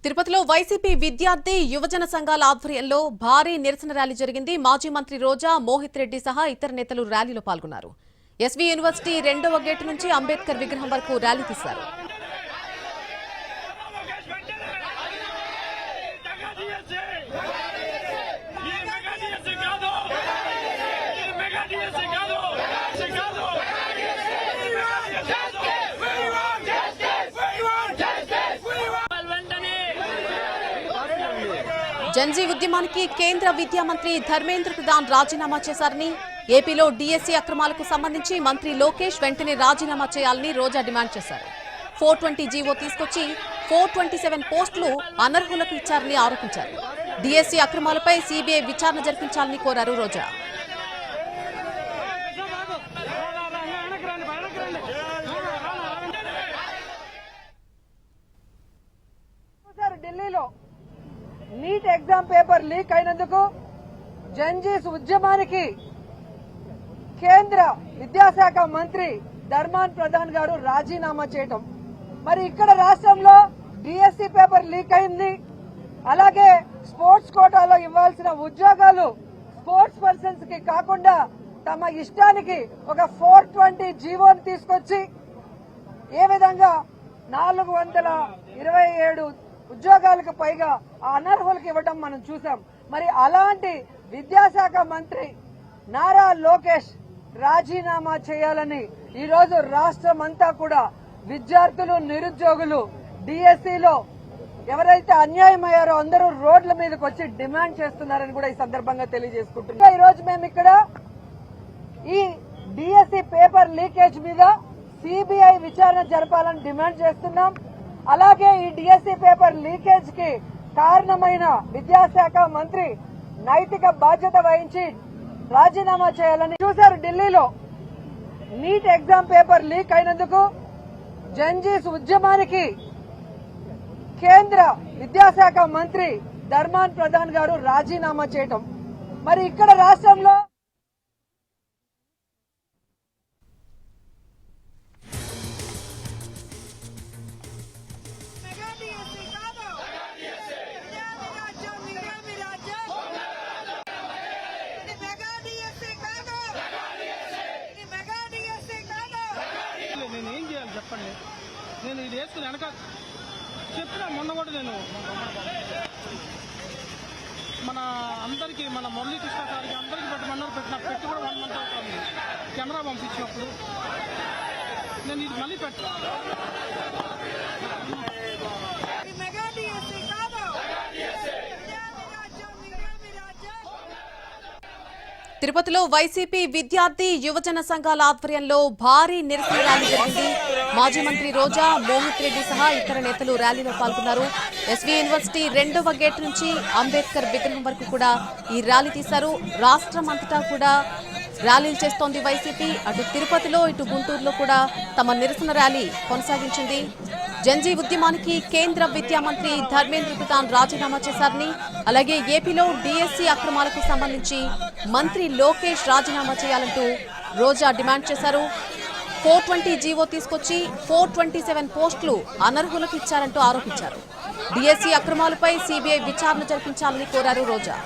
తిరుపతిలో వైసీపీ విద్యార్థి యువజన సంఘాల ఆధ్వర్యంలో భారీ నిరసన ర్యాలీ జరిగింది. మాజీ మంత్రి రోజా, మోహిత్ రెడ్డి సహా ఇతర నేతలు ర్యాలీలో పాల్గొన్నారు. ఎస్వీ యూనివర్సిటీ 2వ గేటు నుంచి అంబేద్కర్ విగ్రహం వరకు ర్యాలీ తీశారు. జన్జీ ఉద్యమానికి కేంద్ర విద్యా మంత్రి ధర్మేంద్ర ప్రధాన్ రాజీనామా చేశారని, ఏపీలో డీఎస్సీ అక్రమాలకు సంబంధించి మంత్రి లోకేష్ వెంటనే రాజీనామా చేయాలని రోజా డిమాండ్ చేశారు. 420 జీవో తీసుకొచ్చి 427 పోస్టులు అనర్హులకు ఇచ్చారని ఆరోపించారు. డీఎస్సీ అక్రమాలపై సీబీఐ విచారణ జరిపించాలని కోరారు రోజా. ఢిల్లీలో నీట్ ఎగ్జామ్ పేపర్ లీక్ అయినందుకు జన్జీస్ ఉద్యమానికి కేంద్ర విద్యాశాఖ మంత్రి ధర్మేంద్ర ప్రధాన్ గారు రాజీనామా చేయటం, మరి ఇక్కడ రాష్ట్రంలో డిఎస్సీ పేపర్ లీక్ అయింది. అలాగే స్పోర్ట్స్ కోటాలో ఇవ్వాల్సిన ఉద్యోగాలు స్పోర్ట్స్ పర్సన్స్ కి కాకుండా తమ ఇష్టానికి ఒక 420 జీవోని తీసుకొచ్చి ఏ విధంగా 427 ఉద్యోగాలకు పైగా అనర్హులకు ఇవ్వడం మనం చూసాం. మరి అలాంటి విద్యాశాఖ మంత్రి నారా లోకేష్ రాజీనామా చేయాలని ఈరోజు రాష్ట్రం అంతా కూడా విద్యార్థులు, నిరుద్యోగులు డిఎస్సీలో ఎవరైతే అన్యాయమయ్యారో అందరూ రోడ్ల మీదకి వచ్చి డిమాండ్ చేస్తున్నారని కూడా ఈ సందర్భంగా తెలియజేసుకుంటున్నాం. ఈ రోజు మేము ఇక్కడ ఈ డిఎస్సీ పేపర్ లీకేజ్ మీద సిబిఐ విచారణ జరపాలని డిమాండ్ చేస్తున్నాం. అలాగే ఈ డిఎస్సీ పేపర్ లీకేజ్ కి కారణమైన విద్యాశాఖ మంత్రి నైతిక బాధ్యత వహించి రాజీనామా చేయాలని చూశారు. ఢిల్లీలో నీట్ ఎగ్జామ్ పేపర్ లీక్ అయినందుకు జన్జీస్ ఉద్యమానికి కేంద్ర విద్యాశాఖ మంత్రి ధర్మేంద్ర ప్రధాన్ గారు రాజీనామా చేయటం, మరి ఇక్కడ రాష్ట్రంలో నేనేం చేయాలి చెప్పండి? నేను ఇది వేసుకుని వెనక చెప్పిన మొన్న కూడా నేను మన అందరికీ మన మురళీకృష్ణ సార్కి అందరికీ పెట్టమన్నారు. పెట్టి కూడా 1 month అవుతుంది. కెమెరా పంపించినప్పుడు నేను ఇది మళ్ళీ తిరుపతిలో వైసీపీ విద్యార్థి యువజన సంఘాల ఆధ్వర్యంలో భారీ నిరసన ర్యాలీ జరిగింది. మాజీ మంత్రి రోజా, మోహిత్ రెడ్డి సహా ఇతర నేతలు ర్యాలీలో పాల్గొన్నారు. ఎస్వీ యూనివర్సిటీ 2వ గేటు నుంచి అంబేద్కర్ విగ్రహం వరకు కూడా ఈ ర్యాలీ తీశారు. రాష్ట్రం అంతటా కూడా ర్యాలీలు చేస్తోంది వైసీపీ. అటు తిరుపతిలో, ఇటు గుంటూరులో కూడా తమ నిరసన ర్యాలీ కొనసాగించింది. జన్జీ ఉద్యమానికి కేంద్ర విద్యా మంత్రి ధర్మేంద్ర ప్రధాన్ రాజీనామా చేశారని, అలాగే ఏపీలో డీఎస్సీ అక్రమాలకు సంబంధించి మంత్రి లోకేష్ రాజీనామా చేయాలంటూ రోజా డిమాండ్ చేశారు. 420 జీవో తీసుకొచ్చి 427 పోస్టులు అనర్హులకు ఇచ్చారంటూ ఆరోపించారు. డీఎస్సీ అక్రమాలపై సీబీఐ విచారణ జరిపించాలని కోరారు రోజా.